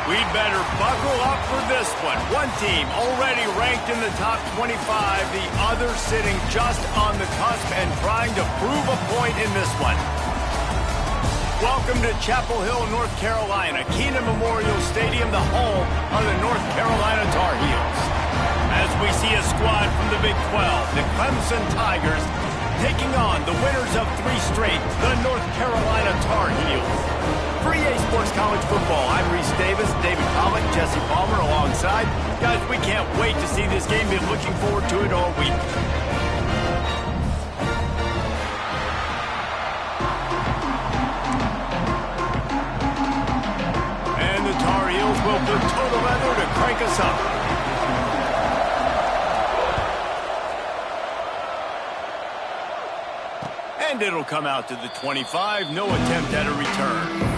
We'd better buckle up for this one. One team already ranked in the top 25, the other sitting just on the cusp and trying to prove a point in this one. Welcome to Chapel Hill, North Carolina, Keenan Memorial Stadium, the home of the North Carolina Tar Heels. As we see a squad from the Big 12, the Clemson Tigers taking on the winners of 3 straight, the North Carolina Tar Heels. For EA Sports College Football, I'm Reese Davis, David Pollock, Jesse Palmer alongside. Guys, we can't wait to see this game. Been looking forward to it all week. And the Tar Heels will put total leather to crank us up. And it'll come out to the 25. No attempt at a return.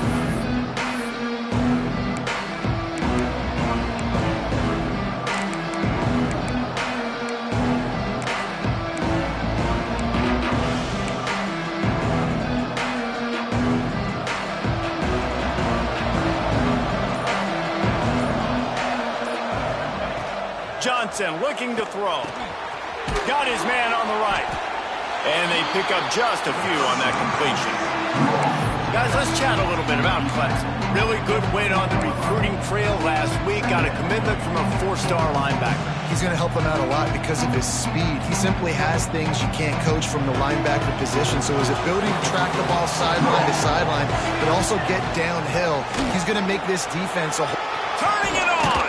Johnson looking to throw. Got his man on the right. And they pick up just a few on that completion. Guys, let's chat a little bit about Clemson. Really good win on the recruiting trail last week. Got a commitment from a 4-star linebacker. He's going to help them out a lot because of his speed. He simply has things you can't coach from the linebacker position. So his ability to track the ball sideline to sideline, but also get downhill, he's going to make this defense a whole... Turning it on!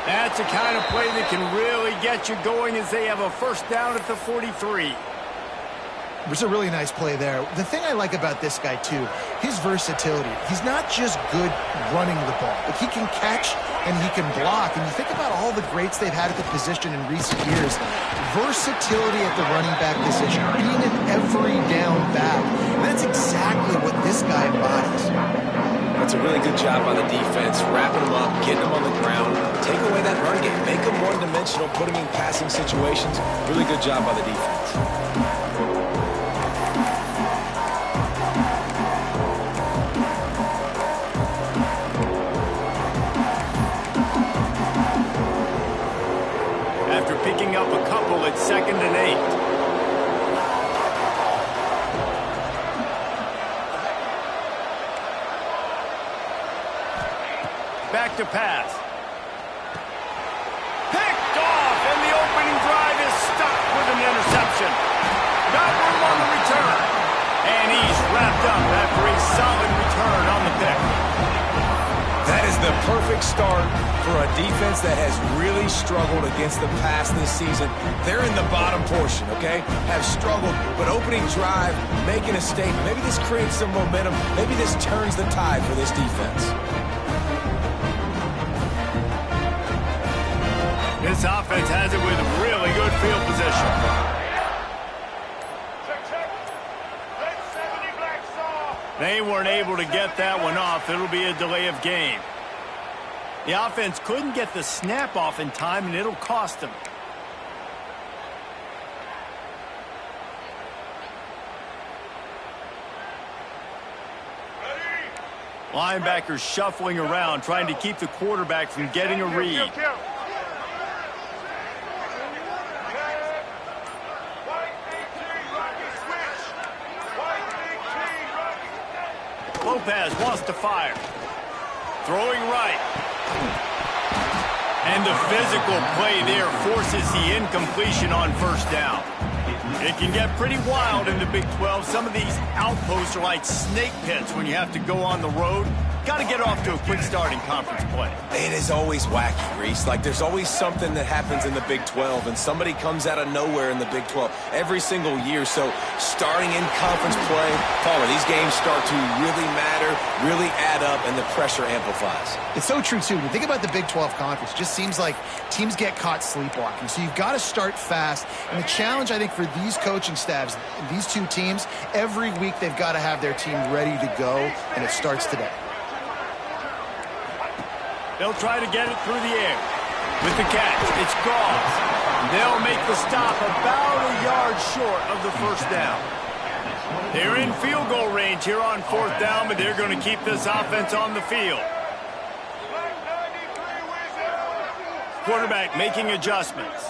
That's the kind of play that can really get you going as they have a first down at the 43. It was a really nice play there. The thing I like about this guy, too, his versatility. He's not just good running the ball, but he can catch and he can block. And you think about all the greats they've had at the position in recent years. Versatility at the running back position, being an every down back. And that's exactly what this guy embodies. That's a really good job on the defense, wrapping them up, getting them on the ground, take away that run game, make them one-dimensional, put them in passing situations. Really good job by the defense. After picking up a couple, it's 2nd and 8. Back to pass. Picked off, and the opening drive is stuck with an interception. Got room on the return. And he's wrapped up after a solid return on the pick. That is the perfect start for a defense that has really struggled against the pass this season. They're in the bottom portion, okay? Have struggled, but opening drive, making a statement. Maybe this creates some momentum. Maybe this turns the tide for this defense. This offense has it with really good field position. They weren't able to get that one off. It'll be a delay of game. The offense couldn't get the snap off in time, and it'll cost them. Linebackers shuffling around, trying to keep the quarterback from getting a read. Lopez wants to fire. Throwing right. And the physical play there forces the incompletion on first down. It can get pretty wild in the Big 12. Some of these outposts are like snake pits when you have to go on the road. Got to get off to a quick start in conference play. It is always wacky, Reese. Like, there's always something that happens in the Big 12, and somebody comes out of nowhere in the Big 12 every single year. So starting in conference play, Palmer, these games start to really matter, really add up, and the pressure amplifies. It's so true, too. When you think about the Big 12 conference, it just seems like teams get caught sleepwalking. So you've got to start fast. And the challenge, I think, for these coaching staffs, these two teams, every week they've got to have their team ready to go, and it starts today. They'll try to get it through the air. With the catch, it's Goss. They'll make the stop about a yard short of the first down. They're in field goal range here on fourth down, but they're going to keep this offense on the field. Quarterback making adjustments.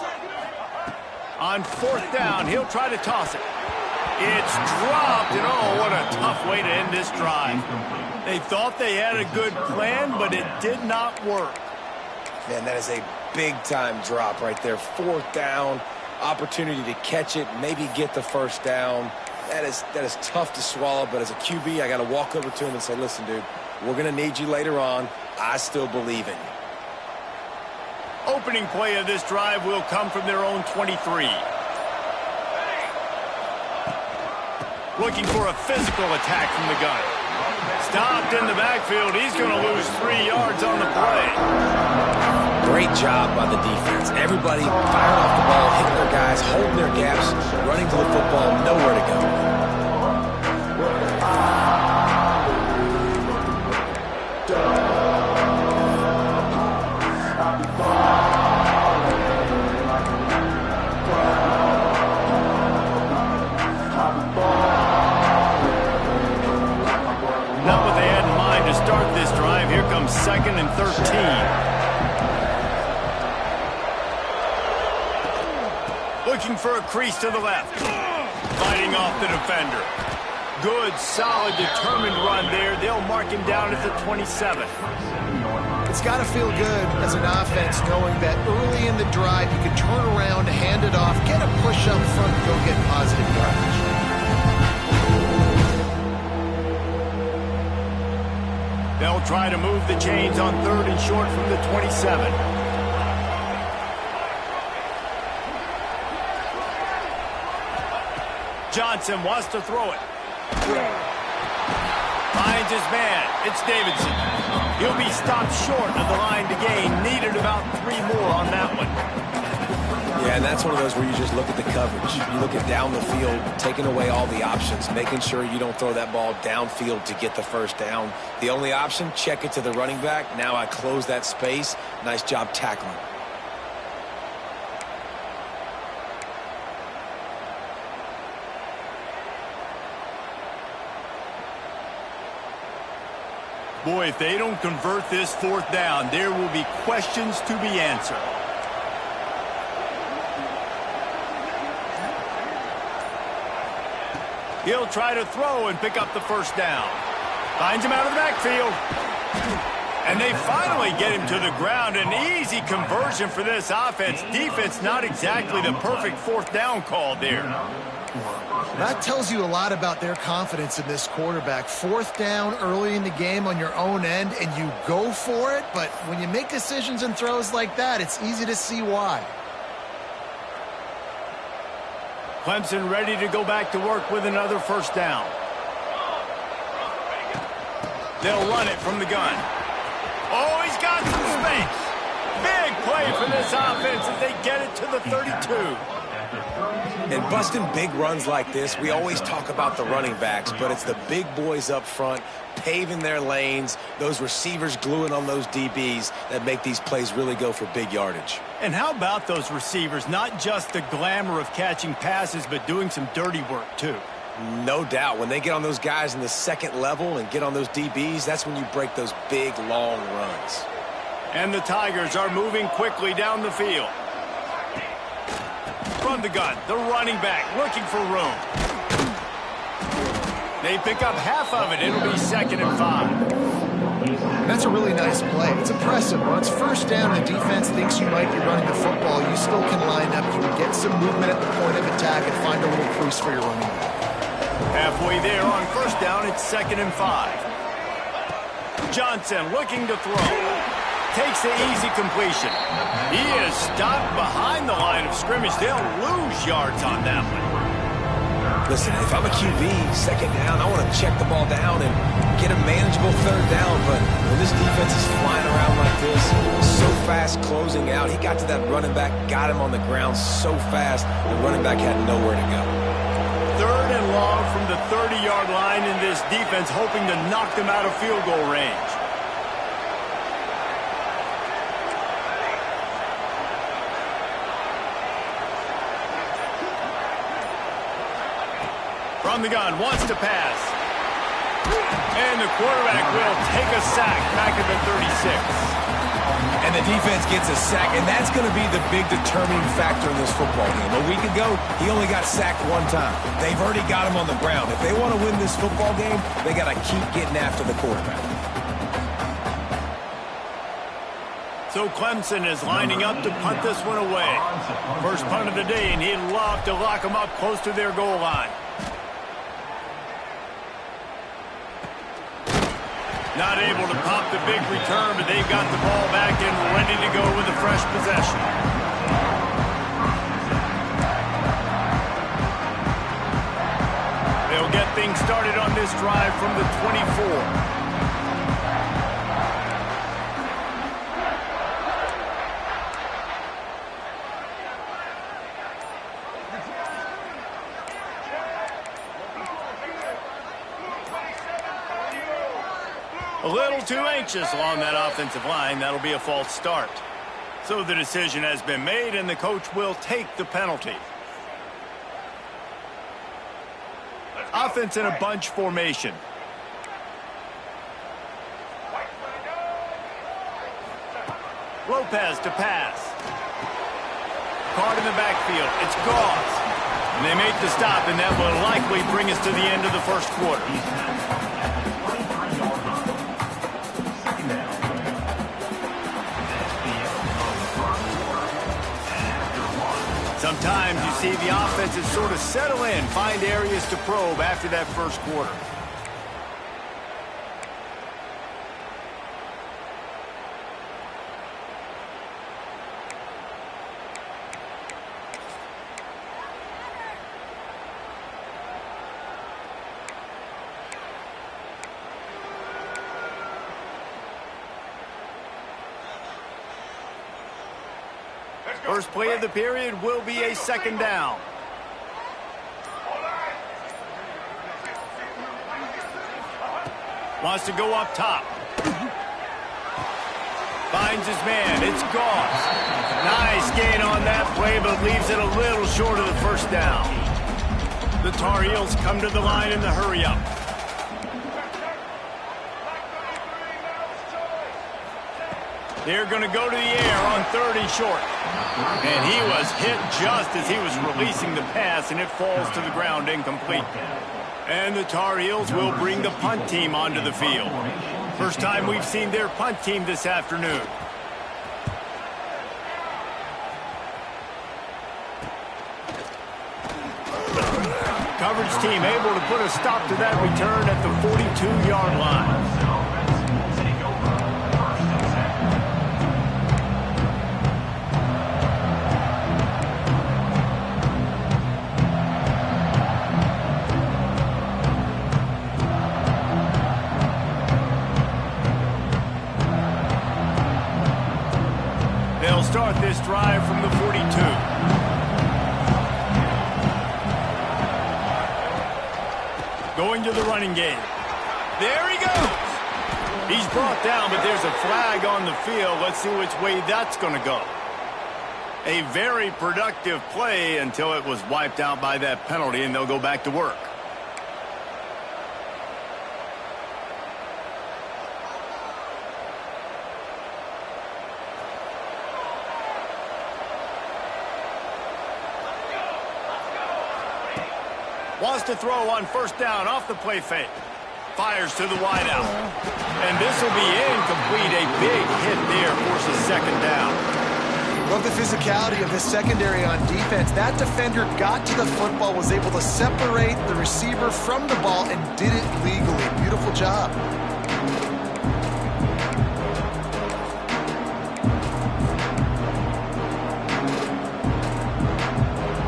On 4th down, he'll try to toss it. It's dropped, and oh, what a tough way to end this drive. They thought they had a good plan, but it did not work. Man, that is a big-time drop right there. 4th down, opportunity to catch it, maybe get the 1st down. That is tough to swallow, but as a QB, I got to walk over to him and say, listen, dude, we're going to need you later on. I still believe in you. Opening play of this drive will come from their own 23. Looking for a physical attack from the gun. Stopped in the backfield. He's going to lose 3 yards on the play. Great job by the defense. Everybody firing off the ball, hitting their guys, holding their gaps, running to the football, nowhere to go. Not what they had in mind to start this drive. Here comes 2nd and 13. Looking for a crease to the left. Fighting off the defender. Good, solid, determined run there. They'll mark him down at the 27. It's got to feel good as an offense knowing that early in the drive you can turn around, hand it off, get a push up front, and go get positive yardage. They'll try to move the chains on 3rd and short from the 27. Johnson wants to throw it. Finds his man. It's Davidson. He'll be stopped short of the line to gain. Needed about 3 more on that one. Yeah, and that's one of those where you just look at the coverage. You look at down the field, taking away all the options, making sure you don't throw that ball downfield to get the 1st down. The only option, check it to the running back. Now I close that space. Nice job tackling. Boy, if they don't convert this 4th down, there will be questions to be answered. He'll try to throw and pick up the 1st down. Finds him out of the backfield. And they finally get him to the ground. An easy conversion for this offense. Defense not exactly the perfect 4th down call there. That tells you a lot about their confidence in this quarterback. 4th down early in the game on your own end, and you go for it. But when you make decisions and throws like that, it's easy to see why. Clemson ready to go back to work with another 1st down. They'll run it from the gun. Oh, he's got some space. Big play for this offense as they get it to the 32. And busting big runs like this, we always talk about the running backs, but it's the big boys up front, paving their lanes, those receivers gluing on those DBs that make these plays really go for big yardage. And how about those receivers? Not just the glamour of catching passes, but doing some dirty work, too. No doubt. When they get on those guys in the 2nd level and get on those DBs, that's when you break those big, long runs. And the Tigers are moving quickly down the field. From the gun, the running back looking for room. They pick up half of it. It'll be 2nd and 5. That's a really nice play. It's impressive. When it's 1st down and the defense thinks you might be running the football, you still can line up. You can get some movement at the point of attack and find a little crease for your running back. Halfway there on 1st down, it's 2nd and 5. Johnson looking to throw. Takes the easy completion. He is stopped behind the line of scrimmage. They'll lose yards on that one. Listen, if I'm a QB, 2nd down, I want to check the ball down and get a manageable 3rd down. But when this defense is flying around like this, so fast closing out, he got to that running back, got him on the ground so fast, the running back had nowhere to go. 3rd and long from the 30-yard line in this defense, hoping to knock them out of field goal range. From the gun, wants to pass. And the quarterback will take a sack back at the 36. And the defense gets a sack, and that's going to be the big determining factor in this football game. A week ago, he only got sacked one time. They've already got him on the ground. If they want to win this football game, they got to keep getting after the quarterback. So Clemson is lining up to punt this one away. First punt of the day, and he'd love to lock them up close to their goal line. Not able to pop the big return, but they've got the ball back and ready to go with a fresh possession. They'll get things started on this drive from the 24. A little too anxious along that offensive line. That'll be a false start. So the decision has been made, and the coach will take the penalty. Offense in a bunch formation. Lopez to pass. Caught in the backfield. It's Goss. And they make the stop, and that will likely bring us to the end of the first quarter. Sometimes you see the offenses sort of settle in, find areas to probe after that first quarter. First play of the period will be a second down. Wants to go up top. Finds his man. It's Goss. Nice gain on that play, but leaves it a little short of the first down. The Tar Heels come to the line in the hurry-up. They're going to go to the air on 3rd and short. And he was hit just as he was releasing the pass, and it falls to the ground incomplete. And the Tar Heels will bring the punt team onto the field. First time we've seen their punt team this afternoon. Coverage team able to put a stop to that return at the 42-yard line. They'll start this drive from the 42. Going to the running game. There he goes. He's brought down, but there's a flag on the field. Let's see which way that's going to go. A very productive play until it was wiped out by that penalty, and they'll go back to work. Wants to throw on first down off the play fake. Fires to the wideout. And this will be incomplete. A big hit there, forces second down. Love the physicality of this secondary on defense. That defender got to the football, was able to separate the receiver from the ball, and did it legally. Beautiful job.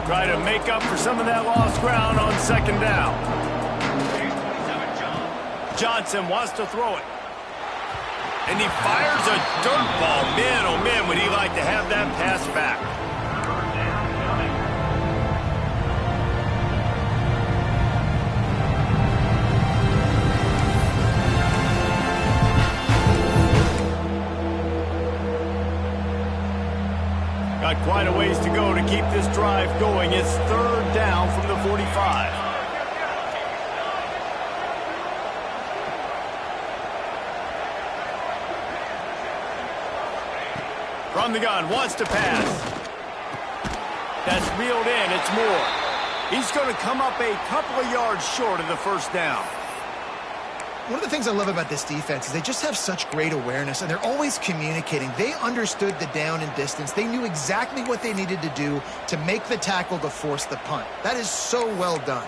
Try to make up for some of that lost ground on second down. Johnson wants to throw it. And he fires a dirt ball. Man, oh man, would he like to have that pass back. Got quite a ways to go to keep this drive going. It's 3rd down from the 45. From the gun, wants to pass. That's reeled in, it's Moore. He's going to come up a couple of yards short of the first down. One of the things I love about this defense is they just have such great awareness, and they're always communicating. They understood the down and distance. They knew exactly what they needed to do to make the tackle to force the punt. That is so well done.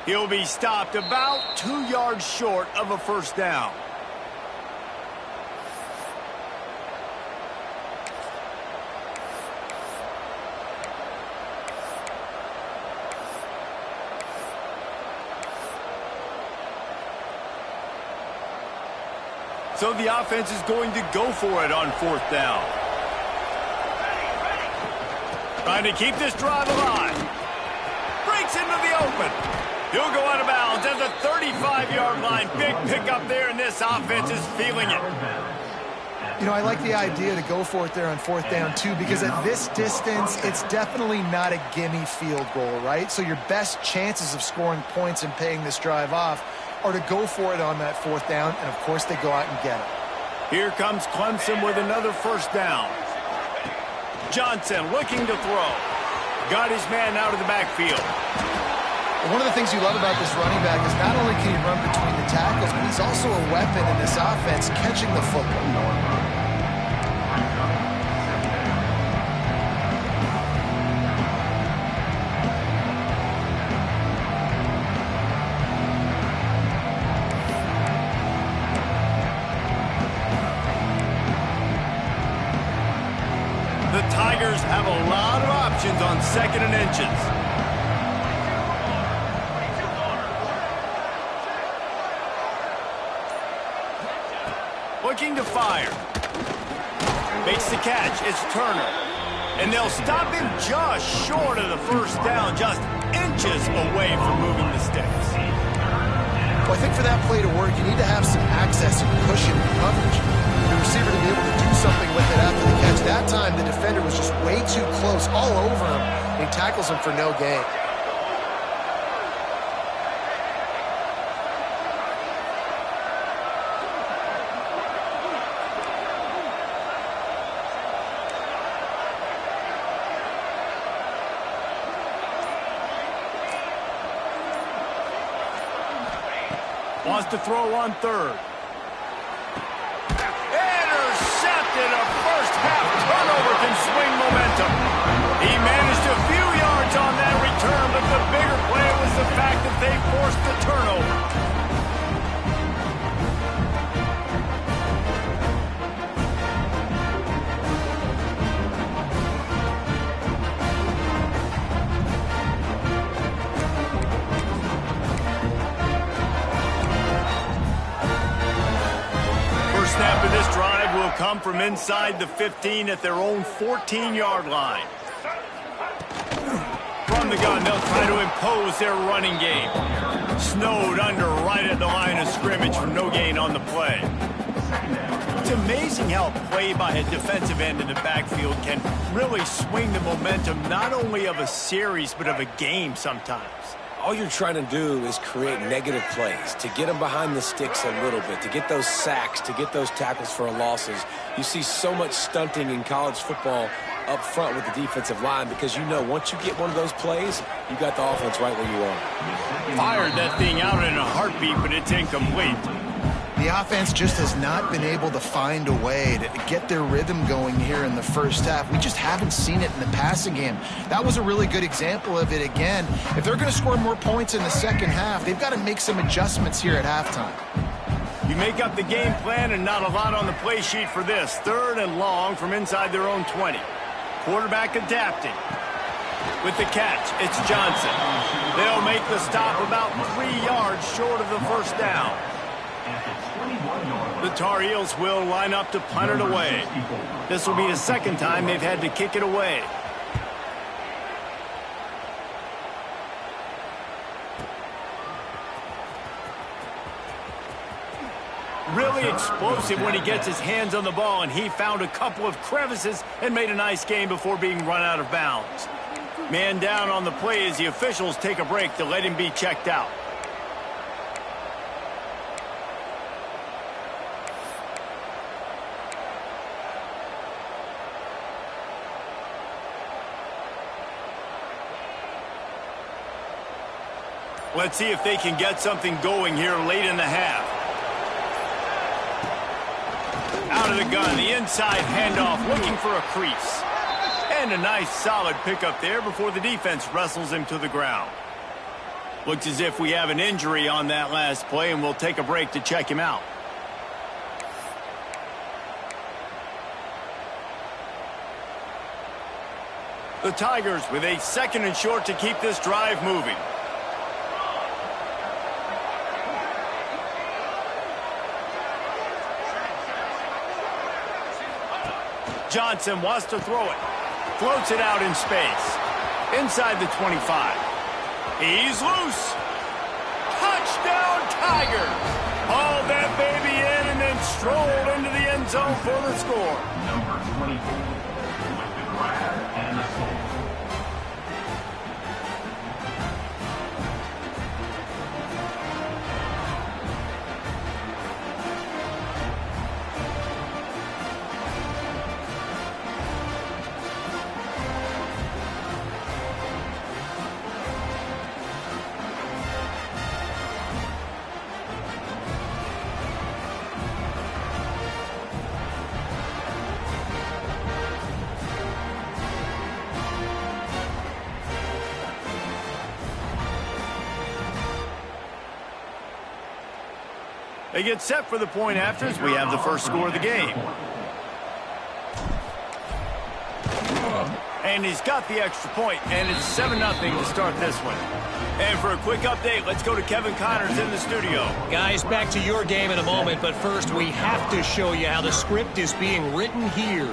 He'll be stopped about 2 yards short of a first down. So the offense is going to go for it on fourth down. Trying to keep this drive alive. Breaks into the open. He'll go out of bounds at the 35-yard line. Big pickup there, and this offense is feeling it. You know, I like the idea to go for it there on fourth down, too, because at this distance, it's definitely not a gimme field goal, right? So your best chances of scoring points and paying this drive off are to go for it on that fourth down, and, of course, they go out and get it. Here comes Clemson with another first down. Johnson looking to throw. Got his man out of the backfield. One of the things you love about this running back is not only can he run between the tackles, but he's also a weapon in this offense catching the football. The Tigers have a lot of options on second and inches. Looking to fire. Makes the catch. It's Turner. And they'll stop him just short of the first down, just inches away from moving the sticks. Well, I think for that play to work, you need to have some access and cushion and coverage. The receiver to be able to do something with it after the catch. That time, the defender was just way too close, all over him, and he tackles him for no gain. Wants to throw on third. Intercepted. A first half turnover can swing momentum. He managed a few yards on that return, but the bigger play was the fact that they forced the turnover. Snap of this drive will come from inside the 15 at their own 14-yard line. From the gun, they'll try to impose their running game. Snowed under right at the line of scrimmage for no gain on the play. It's amazing how a play by a defensive end in the backfield can really swing the momentum not only of a series but of a game sometimes. All you're trying to do is create negative plays, to get them behind the sticks a little bit, to get those sacks, to get those tackles for losses. You see so much stunting in college football up front with the defensive line because you know once you get one of those plays, you got the offense right where you want. Fired that thing out in a heartbeat, but it's incomplete. The offense just has not been able to find a way to get their rhythm going here in the first half. We just haven't seen it in the passing game. That was a really good example of it again. If they're going to score more points in the second half, they've got to make some adjustments here at halftime. You make up the game plan and not a lot on the play sheet for this. Third and long from inside their own 20. Quarterback adapting. With the catch, it's Johnson. They'll make the stop about 3 yards short of the first down. The Tar Heels will line up to punt it away. This will be the second time they've had to kick it away. Really explosive when he gets his hands on the ball, and he found a couple of crevices and made a nice game before being run out of bounds. Man down on the play as the officials take a break to let him be checked out. Let's see if they can get something going here late in the half. Out of the gun, the inside handoff, looking for a crease. And a nice solid pickup there before the defense wrestles him to the ground. Looks as if we have an injury on that last play, and we'll take a break to check him out. The Tigers with a 2nd and short to keep this drive moving. Johnson wants to throw it. Floats it out in space. Inside the 25. He's loose. Touchdown, Tigers. Hauled that baby in and then strolled into the end zone for the score. Number 24 with the grab and the score. They get set for the point after as we have the first score of the game. And he's got the extra point, and it's 7-0 to start this one. And for a quick update, let's go to Kevin Connors in the studio. Guys, back to your game in a moment, but first we have to show you how the script is being written here.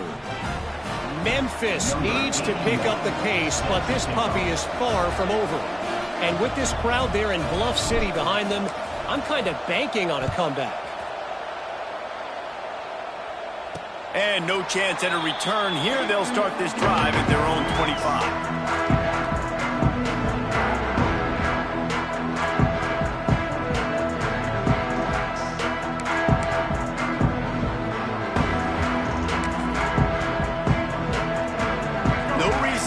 Memphis needs to pick up the pace, but this puppy is far from over. And with this crowd there in Bluff City behind them, I'm kind of banking on a comeback. And no chance at a return here. They'll start this drive at their own 25.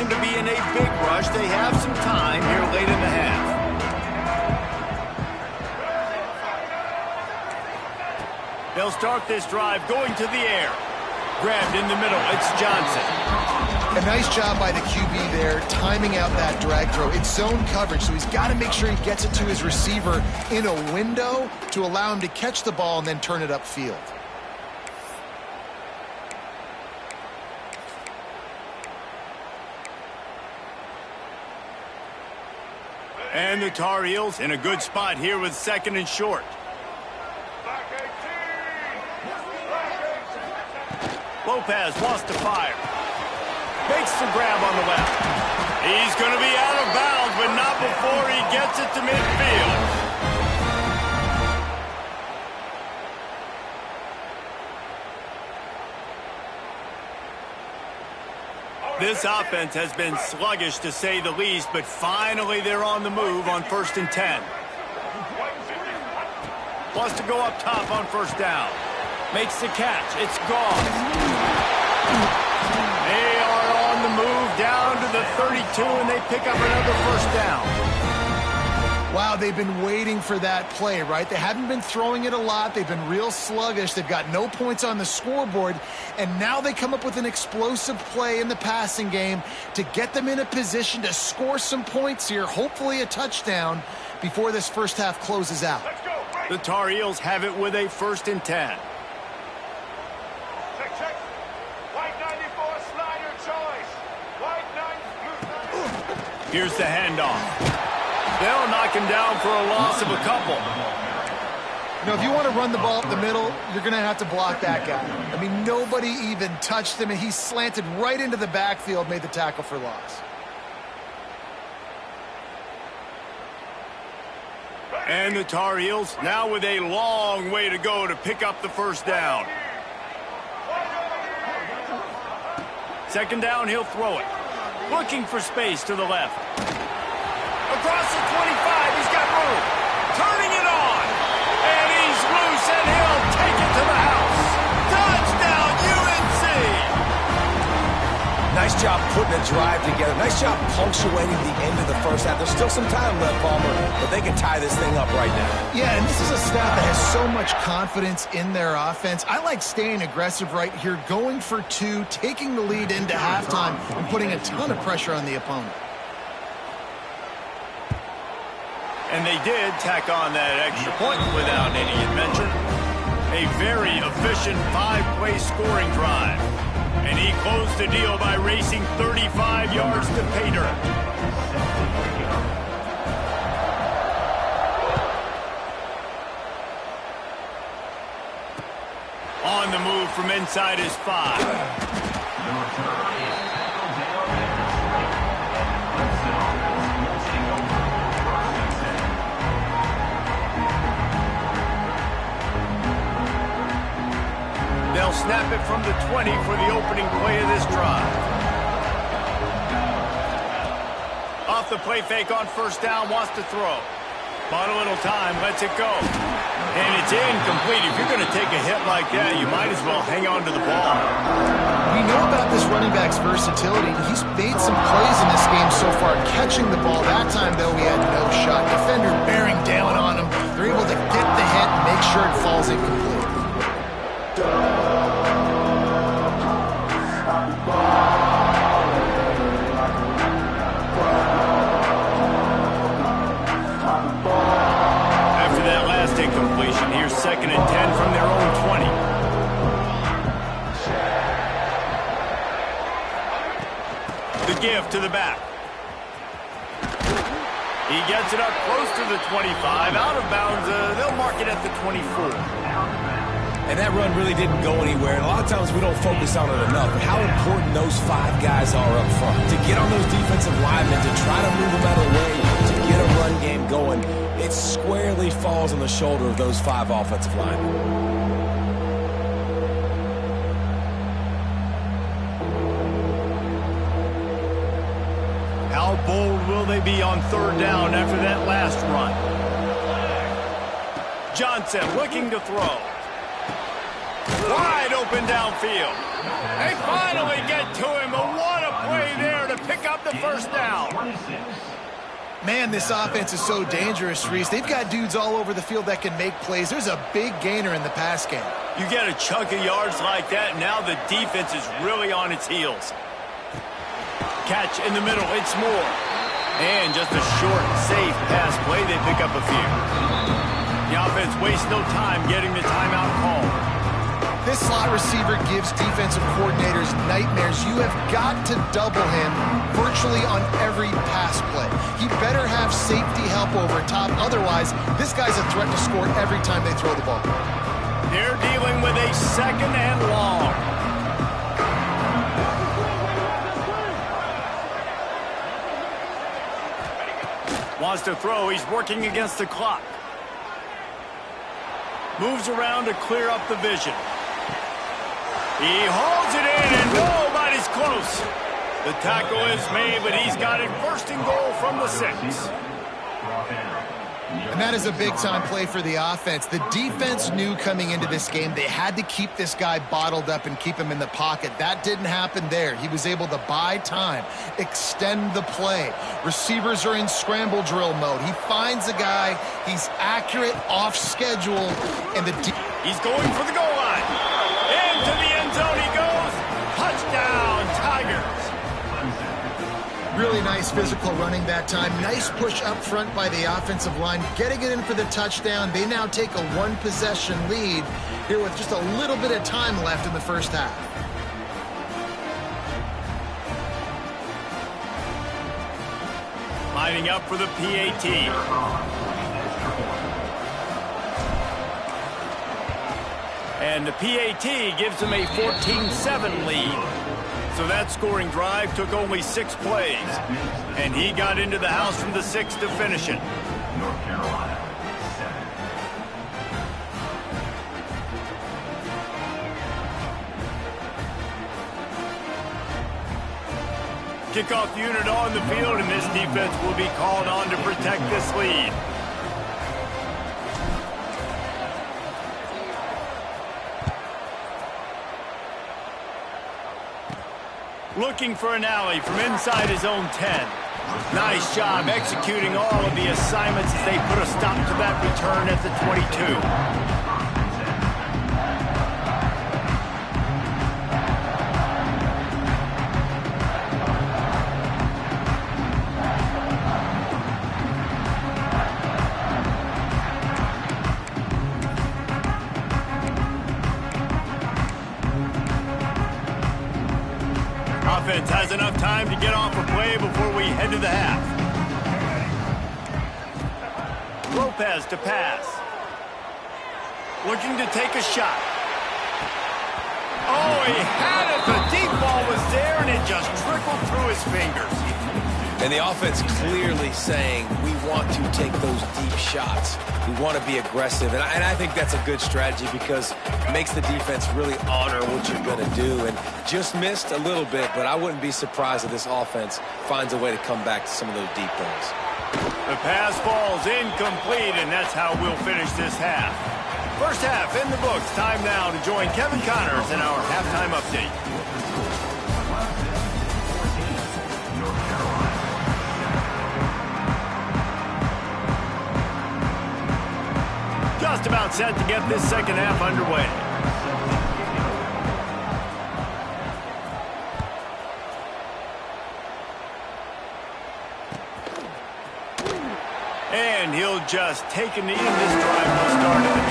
To be in a big rush. They have some time here late in the half. They'll start this drive going to the air. Grabbed in the middle. It's Johnson. A nice job by the QB there, timing out that drag throw. It's zone coverage, so he's got to make sure he gets it to his receiver in a window to allow him to catch the ball and then turn it upfield. And the Tar Heels in a good spot here with 2nd and short. Lopez wants to fire. Makes the grab on the left. He's going to be out of bounds, but not before he gets it to midfield. This offense has been sluggish, to say the least, but finally they're on the move on 1st and 10. Wants to go up top on 1st down. Makes the catch. It's gone. They are on the move down to the 32, and they pick up another 1st down. Wow, they've been waiting for that play, right? They haven't been throwing it a lot. They've been real sluggish. They've got no points on the scoreboard. And now they come up with an explosive play in the passing game to get them in a position to score some points here, hopefully a touchdown, before this first half closes out. The Tar Heels have it with a 1st and 10. Check. White 94, Snyder choice. White 9. Here's the handoff. They'll knock him down for a loss of a couple. You know, if you want to run the ball up the middle, you're going to have to block that guy. I mean, nobody even touched him, and he slanted right into the backfield, made the tackle for loss. And the Tar Heels now with a long way to go to pick up the 1st down. 2nd down, he'll throw it. Looking for space to the left. Across the 25, he's got room. Turning it on. And he's loose, and he'll take it to the house. Touchdown, UNC! Nice job putting a drive together. Nice job punctuating the end of the first half. There's still some time left, Palmer, but they can tie this thing up right now. Yeah, and this is a staff that has so much confidence in their offense. I like staying aggressive right here, going for two, taking the lead into halftime, and putting a ton of pressure on the opponent. And they did tack on that extra point without any adventure. A very efficient 5-play scoring drive. And he closed the deal by racing 35 yards to pay dirt. On the move from inside his 5. They'll snap it from the 20 for the opening play of this drive. Off the play fake on first down, wants to throw. Bought a little time, lets it go. And it's incomplete. If you're going to take a hit like that, you might as well hang on to the ball. We know about this running back's versatility. He's made some plays in this game so far, catching the ball. That time, though, he had no shot. Defender bearing down on him. They're able to get the hit and make sure it falls incomplete. After that last incompletion, here's 2nd and 10 from their own 20. The give to the back. He gets it up close to the 25. Out of bounds, they'll mark it at the 24. And that run really didn't go anywhere. And a lot of times we don't focus on it enough. But how important those 5 guys are up front. To get on those defensive linemen, to try to move them out of the way, to get a run game going, it squarely falls on the shoulder of those 5 offensive linemen. How bold will they be on 3rd down after that last run? Johnson looking to throw. Wide open downfield. They finally get to him, but what a play there to pick up the first down. Man, this offense is so dangerous, Reese. They've got dudes all over the field that can make plays. There's a big gainer in the pass game. You get a chunk of yards like that, now the defense is really on its heels. Catch in the middle, it's Moore. And just a short, safe pass play, they pick up a few. The offense wastes no time getting the timeout call. This slot receiver gives defensive coordinators nightmares. You have got to double him virtually on every pass play. He better have safety help over top. Otherwise, this guy's a threat to score every time they throw the ball. They're dealing with a 2nd and long. Wants to throw. He's working against the clock. Moves around to clear up the vision. He hauls it in, and nobody's close. The tackle is made, but he's got it 1st and goal from the 6. And that is a big-time play for the offense. The defense knew coming into this game they had to keep this guy bottled up and keep him in the pocket. That didn't happen there. He was able to buy time, extend the play. Receivers are in scramble drill mode. He finds a guy. He's accurate, off schedule, and he's going for the goal line. Into the end zone he goes. Touchdown, Tigers. Really nice physical running that time. Nice push up front by the offensive line. Getting it in for the touchdown. They now take a 1-possession lead here with just a little bit of time left in the first half. Lining up for the PAT. And the PAT gives them a 14-7 lead. So that scoring drive took only 6 plays. And he got into the house from the 6 to finish it. North Carolina, 7. Kickoff unit on the field, and this defense will be called on to protect this lead. Looking for an alley from inside his own 10. Nice job executing all of the assignments as they put a stop to that return at the 22. Offense has enough time to get off a play before we head to the half. Lopez to pass. Looking to take a shot. Oh, he had it. The deep ball was there, and it just trickled through his fingers. And the offense clearly saying, we want to take those deep shots. We want to be aggressive. And I think that's a good strategy because it makes the defense really honor what you're going to do. And just missed a little bit, but I wouldn't be surprised if this offense finds a way to come back to some of those deep balls. The pass falls incomplete, and that's how we'll finish this half. First half in the books. Time now to join Kevin Connors in our halftime update. Just about set to get this second half underway. And he'll just take a knee, and this drive will start at the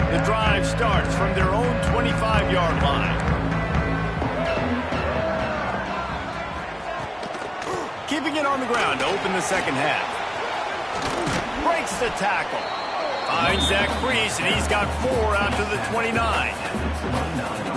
25. The drive starts from their own 25-yard line. Keeping it on the ground to open the second half. Breaks the tackle. Finds Zach Freese, and he's got 4 out to the 29.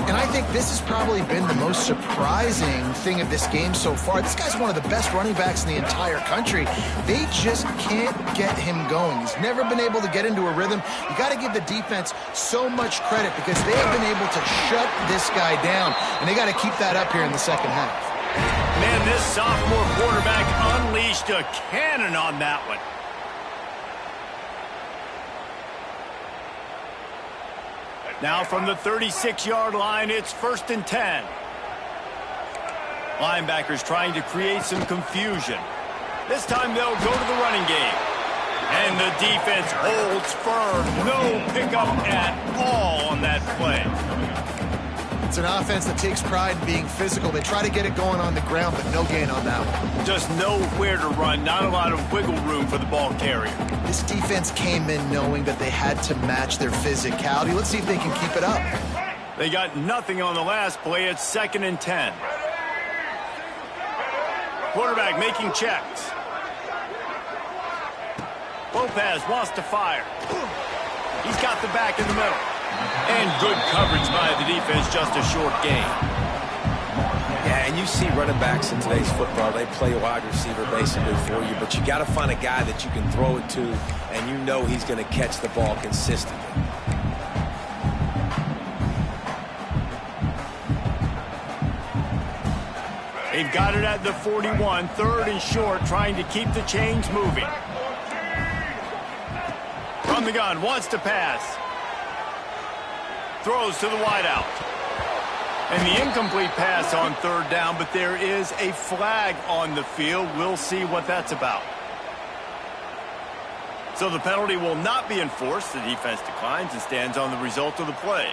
And I think this has probably been the most surprising thing of this game so far. This guy's one of the best running backs in the entire country. They just can't get him going. He's never been able to get into a rhythm. You got to give the defense so much credit because they have been able to shut this guy down, and they got to keep that up here in the second half. Man, this sophomore quarterback unleashed a cannon on that one. Now from the 36-yard line, it's 1st and 10. Linebackers trying to create some confusion. This time they'll go to the running game. And the defense holds firm. No pickup at all on that play. It's an offense that takes pride in being physical. They try to get it going on the ground, but no gain on that one. Just nowhere to run. Not a lot of wiggle room for the ball carrier. This defense came in knowing that they had to match their physicality. Let's see if they can keep it up. They got nothing on the last play. It's 2nd and 10. Quarterback making checks. Lopez wants to fire. He's got the back in the middle. And good coverage by the defense, just a short gain. Yeah, and you see running backs in today's football, they play wide receiver basically for you, but you got to find a guy that you can throw it to, and you know he's going to catch the ball consistently. They've got it at the 41, 3rd and short, trying to keep the chains moving. From the gun, wants to pass. Throws to the wideout. And the incomplete pass on 3rd down, but there is a flag on the field. We'll see what that's about. So the penalty will not be enforced. The defense declines and stands on the result of the play.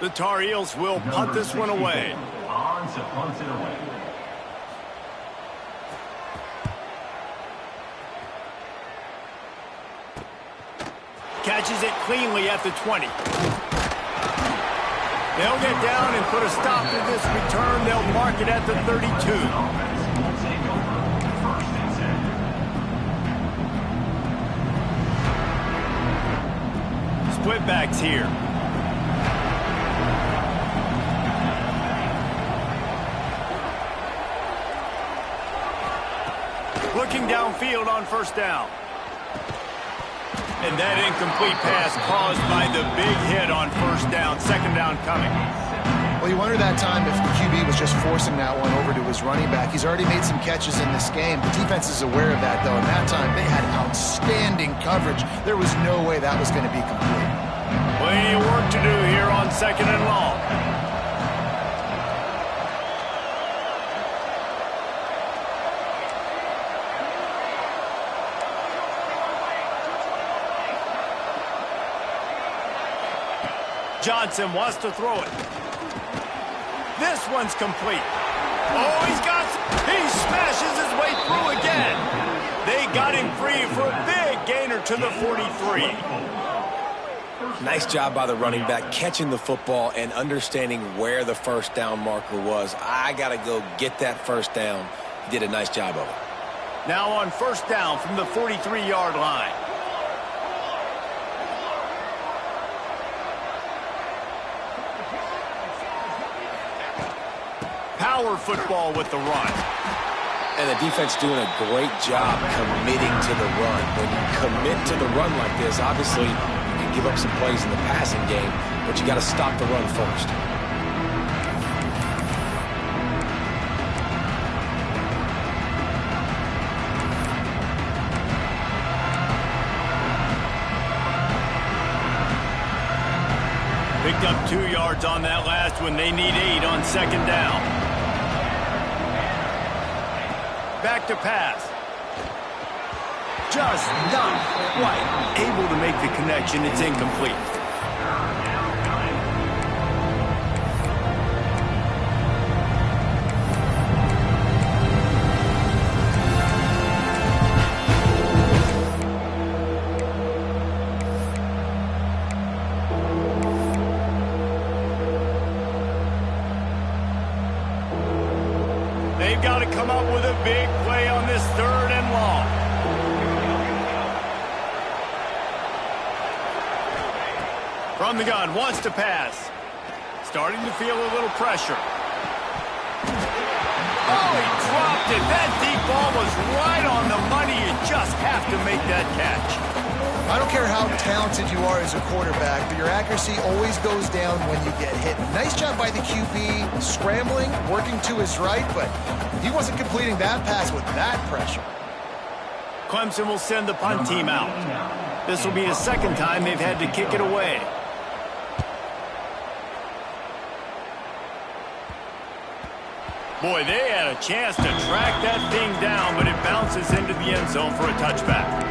The Tar Heels will punt this one away. Bonds punts it away. Catches it cleanly at the 20. They'll get down and put a stop to this return. They'll mark it at the 32. split backs here. Looking downfield on first down. And that incomplete pass caused by the big hit on first down. Second down coming. Well, you wonder that time if the QB was just forcing that one over to his running back. He's already made some catches in this game. The defense is aware of that, though. And that time, they had outstanding coverage. There was no way that was going to be complete. Plenty of work to do here on second and long. Johnson wants to throw it. This one's complete. Oh, he smashes his way through again. They got him free for a big gainer to the 43. Nice job by the running back catching the football and understanding where the first down marker was. I got to go get that first down. He did a nice job of it. Now on first down from the 43-yard line. Power football with the run. And the defense doing a great job committing to the run. When you commit to the run like this, obviously you can give up some plays in the passing game, but you got to stop the run first. Picked up 2 yards on that last one. They need 8 on second down. Back to pass. Just not quite able to make the connection. It's incomplete. They've got to come up with a big play on this third and long. From the gun, wants to pass. Starting to feel a little pressure. Oh, he dropped it. That deep ball was right on the money. You just have to make that catch. I don't care how talented you are as a quarterback, but your accuracy always goes down when you get hit. Nice job by the QB, scrambling, working to his right, but he wasn't completing that pass with that pressure. Clemson will send the punt team out. This will be the second time they've had to kick it away. Boy, they had a chance to track that thing down, but it bounces into the end zone for a touchback.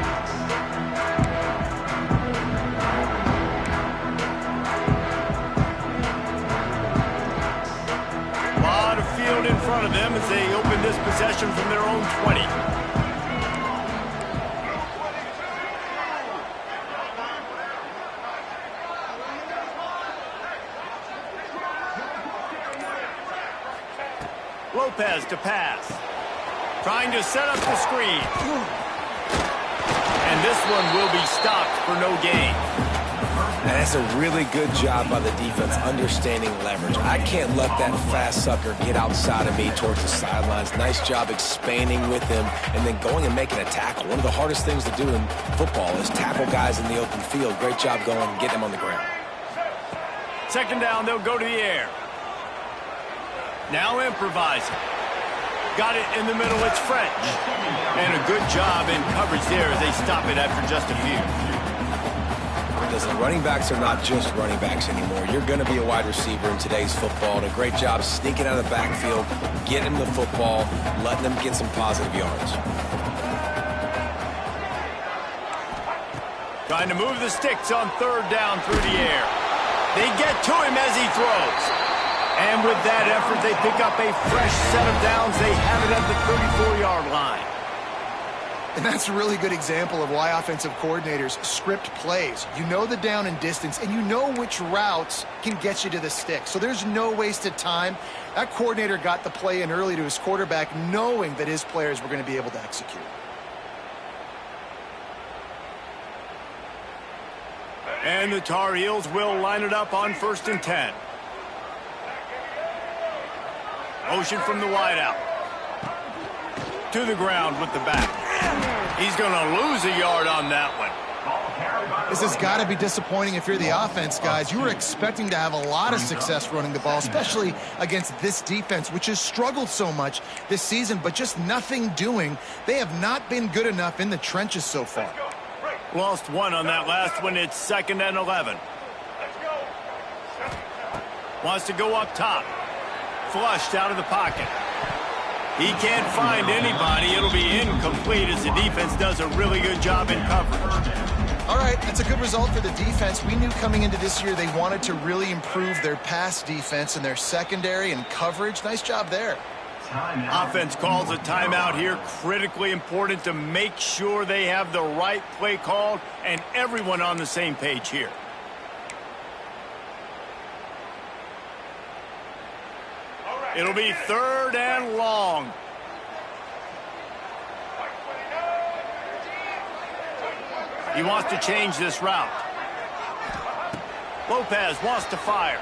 In front of them as they open this possession from their own 20. Lopez to pass. Trying to set up the screen. And this one will be stopped for no gain. And that's a really good job by the defense understanding leverage. I can't let that fast sucker get outside of me towards the sidelines. Nice job expanding with him and then going and making a tackle. One of the hardest things to do in football is tackle guys in the open field. Great job going and getting them on the ground. Second down, they'll go to the air. Now improvising. Got it in the middle, it's French. And a good job in coverage there as they stop it after just a few. Listen, running backs are not just running backs anymore. You're going to be a wide receiver in today's football. And a great job sneaking out of the backfield, getting the football, letting them get some positive yards. Trying to move the sticks on third down through the air. They get to him as he throws. And with that effort, they pick up a fresh set of downs. They have it at the 34-yard line. And that's a really good example of why offensive coordinators script plays. You know the down and distance, and you know which routes can get you to the stick. So there's no wasted time. That coordinator got the play in early to his quarterback, knowing that his players were going to be able to execute. And the Tar Heels will line it up on 1st and 10. Motion from the wideout. To the ground with the back. He's going to lose a yard on that one. This has got to be disappointing if you're the offense, guys. You were expecting to have a lot of success running the ball, especially against this defense, which has struggled so much this season, but just nothing doing. They have not been good enough in the trenches so far. Lost one on that last one. It's 2nd and 11. Wants to go up top. Flushed out of the pocket. He can't find anybody. It'll be incomplete as the defense does a really good job in coverage. All right, that's a good result for the defense. We knew coming into this year they wanted to really improve their pass defense and their secondary and coverage. Nice job there. Offense calls a timeout here. Critically important to make sure they have the right play called and everyone on the same page here. It'll be 3rd and long. He wants to change this route. Lopez wants to fire.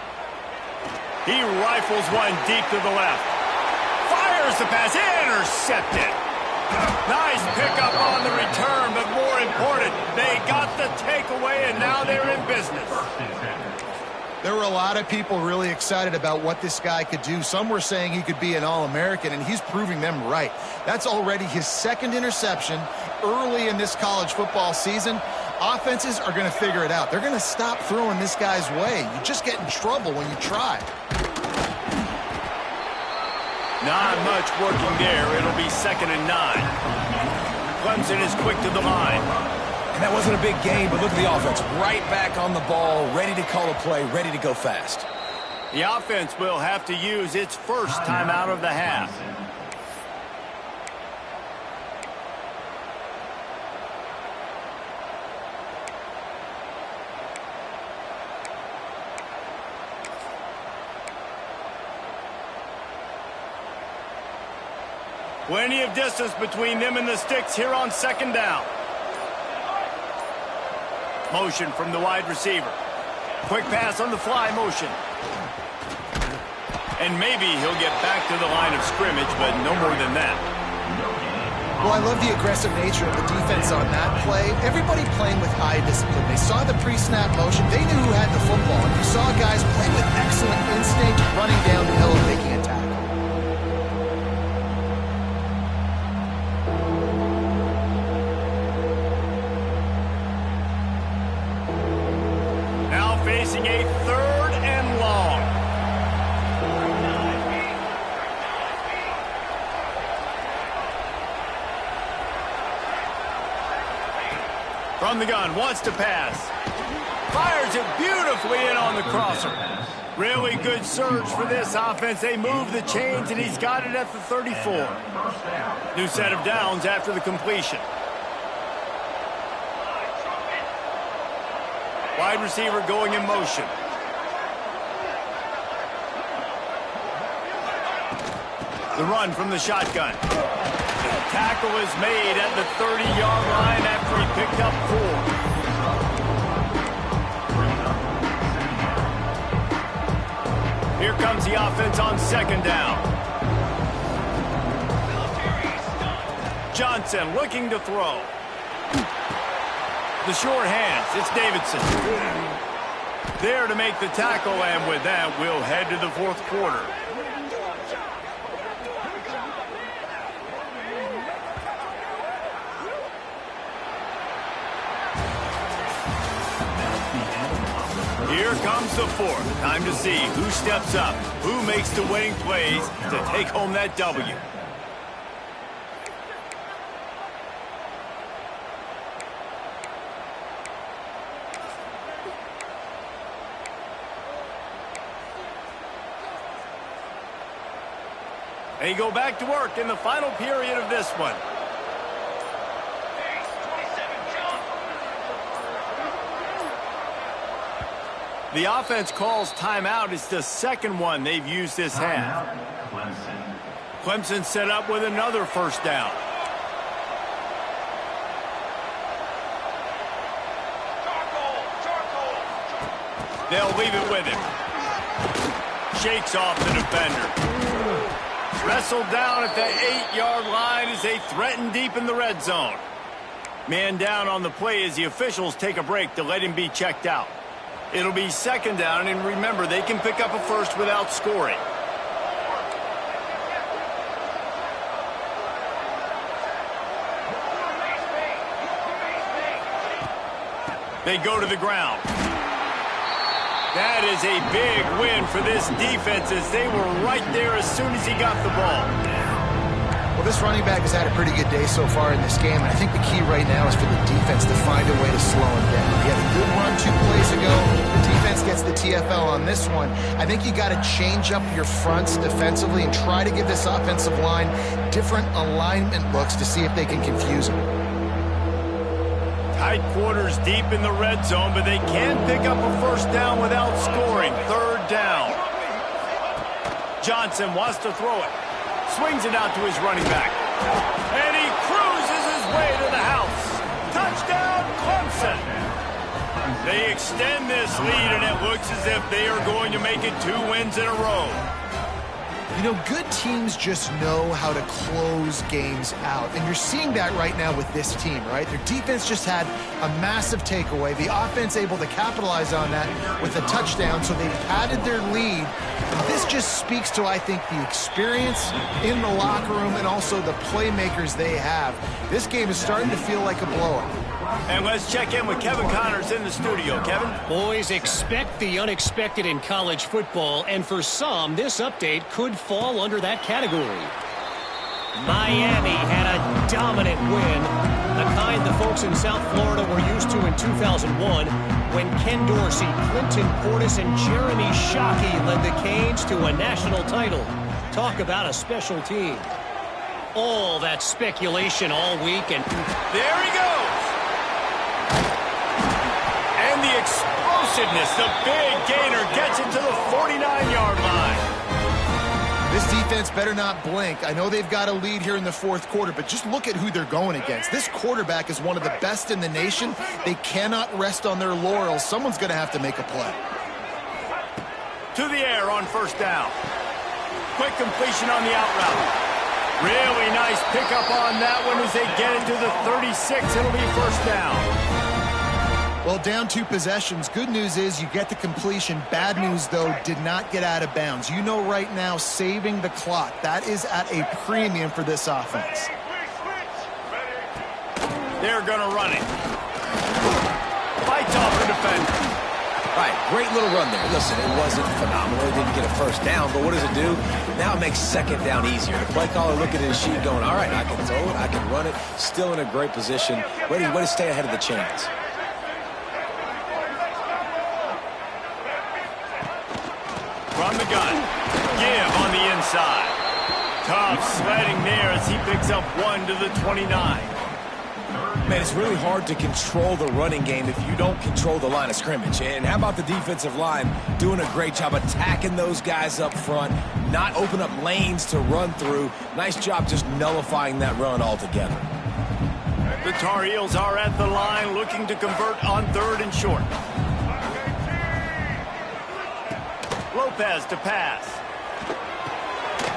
He rifles one deep to the left. Fires the pass. Intercepted. Nice pickup on the return, but more important, they got the takeaway, and now they're in business. There were a lot of people really excited about what this guy could do. Some were saying he could be an All-American, and he's proving them right. That's already his 2nd interception early in this college football season. Offenses are going to figure it out. They're going to stop throwing this guy's way. You just get in trouble when you try. Not much working there. It'll be 2nd and 9. Clemson is quick to the line. And that wasn't a big gain, but look at the offense. Right back on the ball, ready to call a play, ready to go fast. The offense will have to use its first timeout of the half. Plenty of distance between them and the sticks here on 2nd down. Motion from the wide receiver. Quick pass on the fly motion. And maybe he'll get back to the line of scrimmage, but no more than that. Well, I love the aggressive nature of the defense on that play. Everybody playing with high discipline. They saw the pre-snap motion. They knew who had the football. And you saw guys play with excellent instinct, running down the hill and making a tackle. Facing a 3rd and long. From the gun, wants to pass. Fires it beautifully in on the crosser. Really good surge for this offense. They move the chains, and he's got it at the 34. New set of downs after the completion. Wide receiver going in motion. The run from the shotgun. Tackle is made at the 30-yard line after he picked up 4. Here comes the offense on 2nd down. Johnson looking to throw. The short hands, it's Davidson. There to make the tackle, and with that, we'll head to the 4th quarter. Here comes the 4th. Time to see who steps up, who makes the winning plays to take home that W. They go back to work in the final period of this one. The offense calls timeout. It's the 2nd one they've used this half. Clemson set up with another 1st down. They'll leave it with him. Shakes off the defender. Wrestled down at the 8-yard line as they threaten deep in the red zone. Man down on the play as the officials take a break to let him be checked out. It'll be second down, and remember, they can pick up a first without scoring. They go to the ground. That is a big win for this defense as they were right there as soon as he got the ball. Well, this running back has had a pretty good day so far in this game, and I think the key right now is for the defense to find a way to slow him down. He had a good run 2 plays ago. The defense gets the TFL on this one. I think you got to change up your fronts defensively and try to give this offensive line different alignment looks to see if they can confuse him. Tight quarters deep in the red zone, but they can pick up a first down without scoring. Third down. Johnson wants to throw it. Swings it out to his running back. And he cruises his way to the house. Touchdown, Clemson. They extend this lead, and it looks as if they are going to make it 2 wins in a row. You know, good teams just know how to close games out. And you're seeing that right now with this team, right? Their defense just had a massive takeaway. The offense able to capitalize on that with a touchdown, so they've padded their lead. And this just speaks to, I think, the experience in the locker room and also the playmakers they have. This game is starting to feel like a blowout. And let's check in with Kevin Connors in the studio. Kevin? Boys, expect the unexpected in college football, and for some, this update could fall under that category. Miami had a dominant win, the kind the folks in South Florida were used to in 2001 when Ken Dorsey, Clinton Portis, and Jeremy Shockey led the Canes to a national title. Talk about a special team. All that speculation all week, and there he goes. And the explosiveness, the big gainer gets it to the 49-yard line. This defense better not blink. I know they've got a lead here in the fourth quarter, but just look at who they're going against. This quarterback is one of the best in the nation. They cannot rest on their laurels. Someone's going to have to make a play. To the air on first down. Quick completion on the out route. Really nice pickup on that one as they get it to the 36. It'll be first down. Well, down 2 possessions. Good news is you get the completion. Bad news, though, did not get out of bounds. You know right now, saving the clock. That is at a premium for this offense. They're going to run it. Fights off the defender. All right, great little run there. Listen, it wasn't phenomenal. It didn't get a first down, but what does it do? Now it makes second down easier. The play caller looking at his sheet going, all right, I can throw it, I can run it. Still in a great position. Ready to stay ahead of the chains. From the gun. Give on the inside. Tough sledding there as he picks up 1 to the 29. Man, it's really hard to control the running game if you don't control the line of scrimmage. And how about the defensive line doing a great job attacking those guys up front, not open up lanes to run through. Nice job just nullifying that run altogether. The Tar Heels are at the line looking to convert on 3rd and short. Lopez to pass.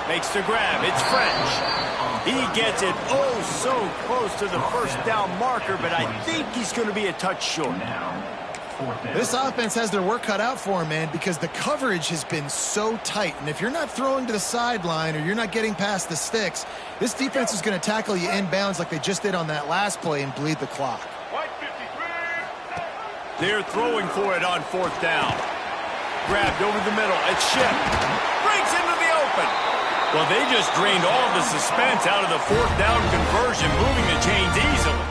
Makes the grab. It's French. He gets it so close to the first down marker, but I think he's going to be a touch short. This offense has their work cut out for him, man, because the coverage has been so tight. And if you're not throwing to the sideline or you're not getting past the sticks, this defense is going to tackle you inbounds like they just did on that last play and bleed the clock. They're throwing for it on 4th down. Grabbed over the middle. It's Shipp. Breaks into the open. Well, they just drained all the suspense out of the 4th down conversion, moving the chains easily.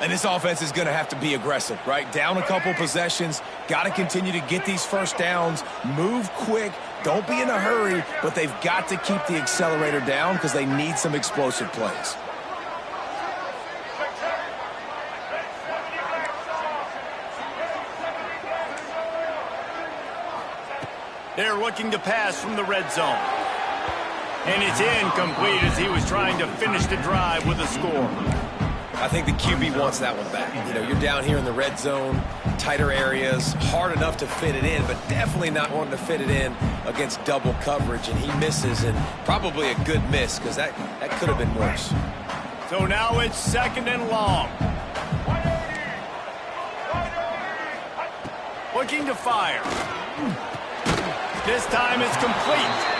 And this offense is going to have to be aggressive, right? Down a couple possessions. Got to continue to get these first downs. Move quick. Don't be in a hurry, but they've got to keep the accelerator down because they need some explosive plays. They're looking to pass from the red zone. And it's incomplete as he was trying to finish the drive with a score. I think the QB wants that one back. You know, you're down here in the red zone, tighter areas, hard enough to fit it in, but definitely not wanting to fit it in against double coverage, and he misses, and probably a good miss because that could have been worse. So now it's 2nd and long. Looking to fire. This time it's complete.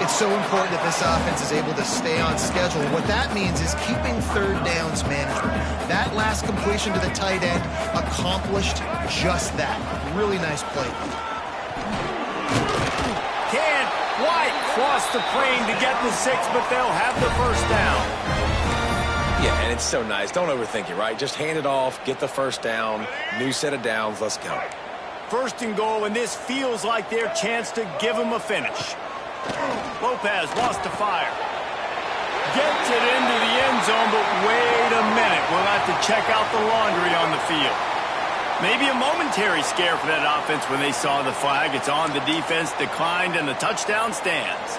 It's so important that this offense is able to stay on schedule. What that means is keeping third downs management. That last completion to the tight end accomplished just that. Really nice play. Can White cross the plane to get the 6, but they'll have the first down. Yeah, and it's so nice. Don't overthink it, right? Just hand it off, get the first down, new set of downs, let's go. 1st and goal, and this feels like their chance to give them a finish. Lopez wants to fire. Gets it into the end zone, but wait a minute. We'll have to check out the laundry on the field. Maybe a momentary scare for that offense when they saw the flag. It's on, the defense declined, and the touchdown stands.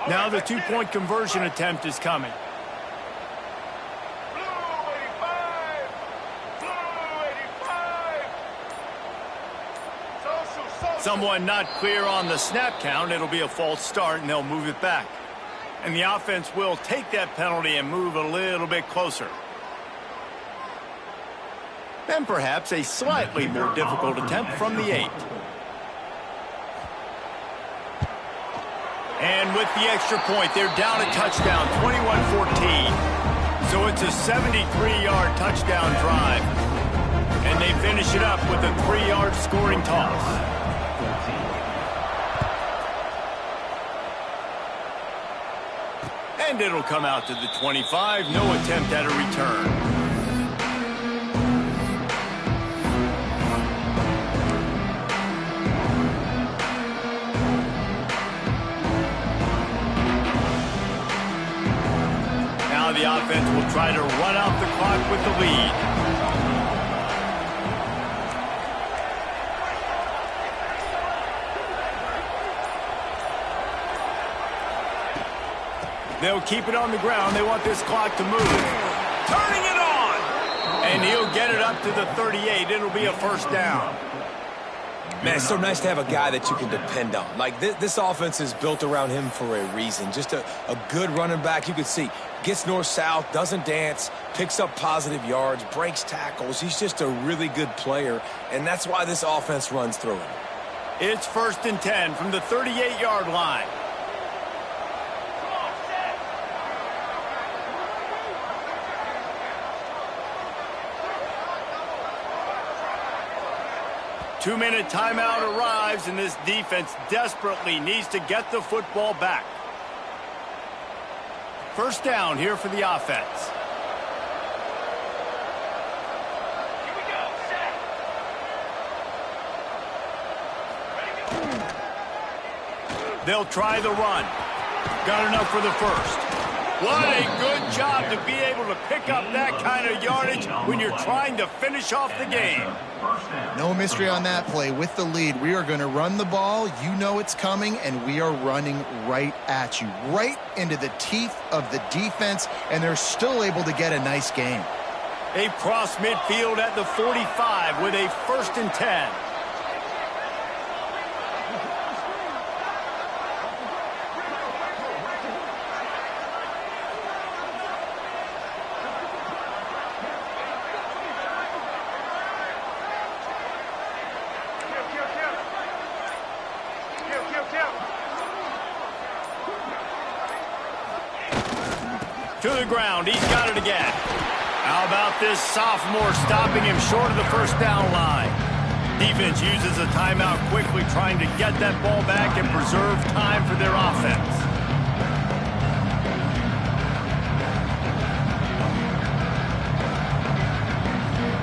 Now the 2-point conversion attempt is coming. Someone not clear on the snap count. It'll be a false start, and they'll move it back. And the offense will take that penalty and move a little bit closer. Then perhaps a slightly more difficult attempt from the 8. And with the extra point, they're down a touchdown, 21-14. So it's a 73-yard touchdown drive. And they finish it up with a 3-yard scoring toss. And it'll come out to the 25. No attempt at a return. Now the offense will try to run out the clock with the lead. They'll keep it on the ground. They want this clock to move. Turning it on! And he'll get it up to the 38. It'll be a first down. Man, it's so nice to have a guy that you can depend on. Like, this offense is built around him for a reason. Just a good running back. You can see, gets north-south, doesn't dance, picks up positive yards, breaks tackles. He's just a really good player, and that's why this offense runs through him. It's 1st and 10 from the 38-yard line. Two-minute timeout arrives, and this defense desperately needs to get the football back. First down here for the offense. Here we go, set. They'll try the run. Got enough for the first. What a good job to be able to pick up that kind of yardage when you're trying to finish off the game. No mystery on that play. With the lead, we are going to run the ball. You know it's coming, and we are running right at you, right into the teeth of the defense, and they're still able to get a nice gain. They cross midfield at the 45 with a 1st and 10. To the ground, he's got it again. How about this sophomore stopping him short of the first down line? Defense uses a timeout quickly, trying to get that ball back and preserve time for their offense.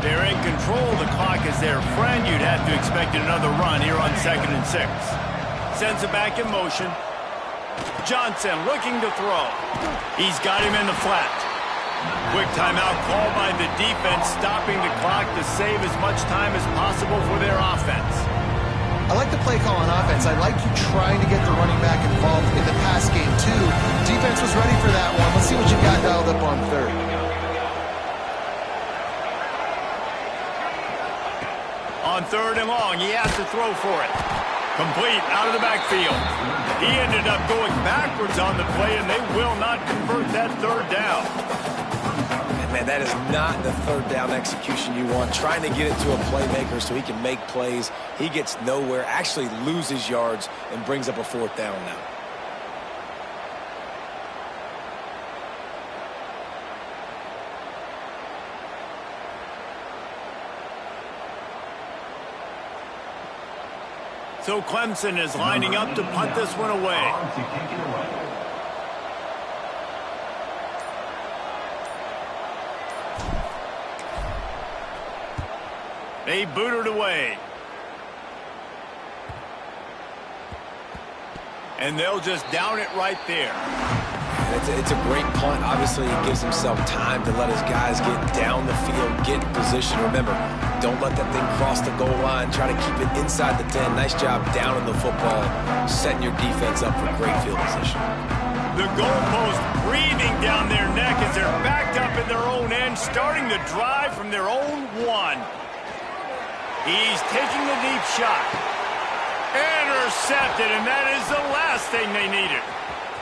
They're in control. The clock is their friend. You'd have to expect another run here on 2nd and 6. Sends it back in motion. Johnson looking to throw. He's got him in the flat. Quick timeout called by the defense, stopping the clock to save as much time as possible for their offense. I like the play call on offense. I like you trying to get the running back involved in the pass game, too. Defense was ready for that one. Let's see what you got dialed up on third. On third and long, he has to throw for it. Complete out of the backfield. He ended up going backwards on the play, and they will not convert that third down. Man, that is not the third down execution you want. Trying to get it to a playmaker so he can make plays. He gets nowhere, actually loses yards, and brings up a fourth down now. So Clemson is lining up to punt this one away. They boot it away. And they'll just down it right there. It's a great punt. Obviously, he gives himself time to let his guys get down the field, get in position. Remember, don't let that thing cross the goal line. Try to keep it inside the 10. Nice job down in the football, setting your defense up for great field position. The goalpost breathing down their neck as they're backed up in their own end, starting the drive from their own one. He's taking the deep shot. Intercepted, and that is the last thing they needed.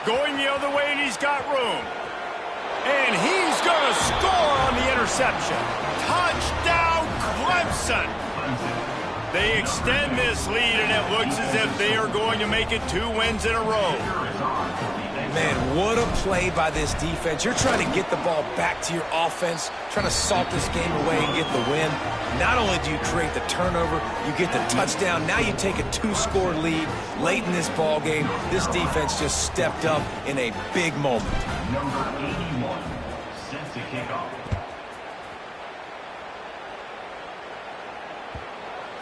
Going the other way, and he's got room. And he's going to score on the interception. Touchdown, Clemson. They extend this lead, and it looks as if they are going to make it 2 wins in a row. Man, what a play by this defense. You're trying to get the ball back to your offense, trying to salt this game away and get the win. Not only do you create the turnover, you get the touchdown. Now you take a 2-score lead late in this ball game. This defense just stepped up in a big moment. Number 81, sets the kickoff.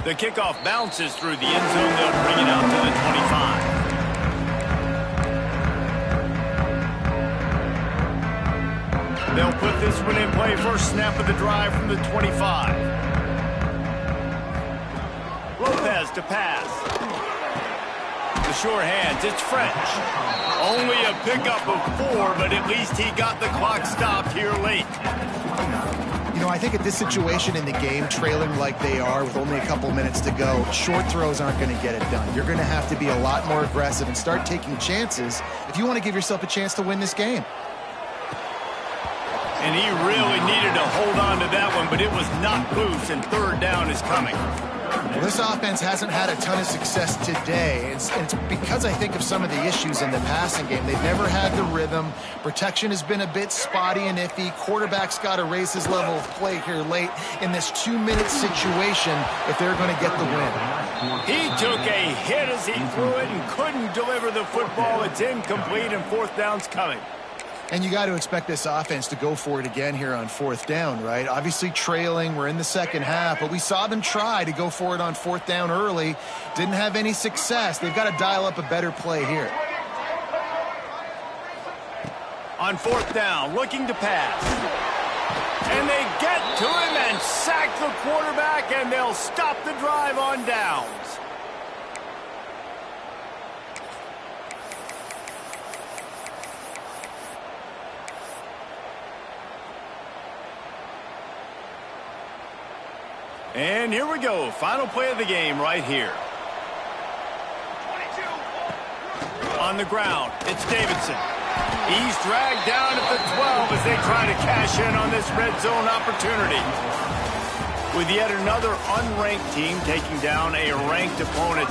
The kickoff bounces through the end zone. They'll bring it out to the 25. They'll put this one in play. First snap of the drive from the 25. Lopez to pass. The short hands. It's French. Only a pickup of 4, but at least he got the clock stopped here late. You know, I think at this situation in the game, trailing like they are with only a couple minutes to go, short throws aren't going to get it done. You're going to have to be a lot more aggressive and start taking chances if you want to give yourself a chance to win this game. And he really needed to hold on to that one, but it was not loose, and third down is coming. Well, this offense hasn't had a ton of success today. It's because I think of some of the issues in the passing game. They've never had the rhythm. Protection has been a bit spotty and iffy. Quarterback's got to raise his level of play here late in this 2-minute situation if they're going to get the win. He took a hit as he threw it and couldn't deliver the football. It's incomplete, and fourth down's coming. And you got to expect this offense to go for it again here on fourth down, right? Obviously trailing, we're in the second half, but we saw them try to go for it on fourth down early. Didn't have any success. They've got to dial up a better play here. On fourth down, looking to pass. And they get to him and sack the quarterback, and they'll stop the drive on downs. And here we go. Final play of the game right here. 22. On the ground, it's Davidson. He's dragged down at the 12 as they try to cash in on this red zone opportunity. With yet another unranked team taking down a ranked opponent,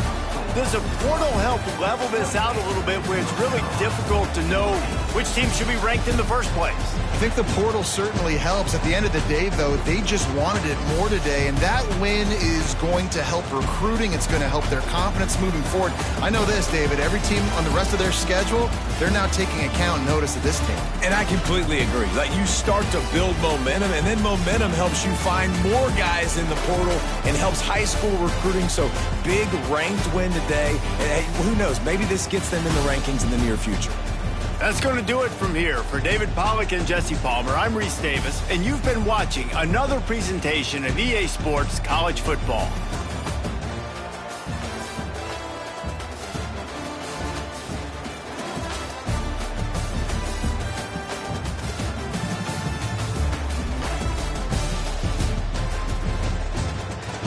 does a portal help level this out a little bit where it's really difficult to know which team should be ranked in the first place? I think the portal certainly helps. At the end of the day, though, they just wanted it more today, and that win is going to help recruiting. It's going to help their confidence moving forward. I know this, David, every team on the rest of their schedule, they're now taking account and notice of this team. And I completely agree. Like, you start to build momentum, and then momentum helps you find more guys in the portal and helps high school recruiting. So big ranked win today. And hey, who knows, maybe this gets them in the rankings in the near future. That's going to do it from here. For David Pollack and Jesse Palmer, I'm Reese Davis, and you've been watching another presentation of EA Sports College Football.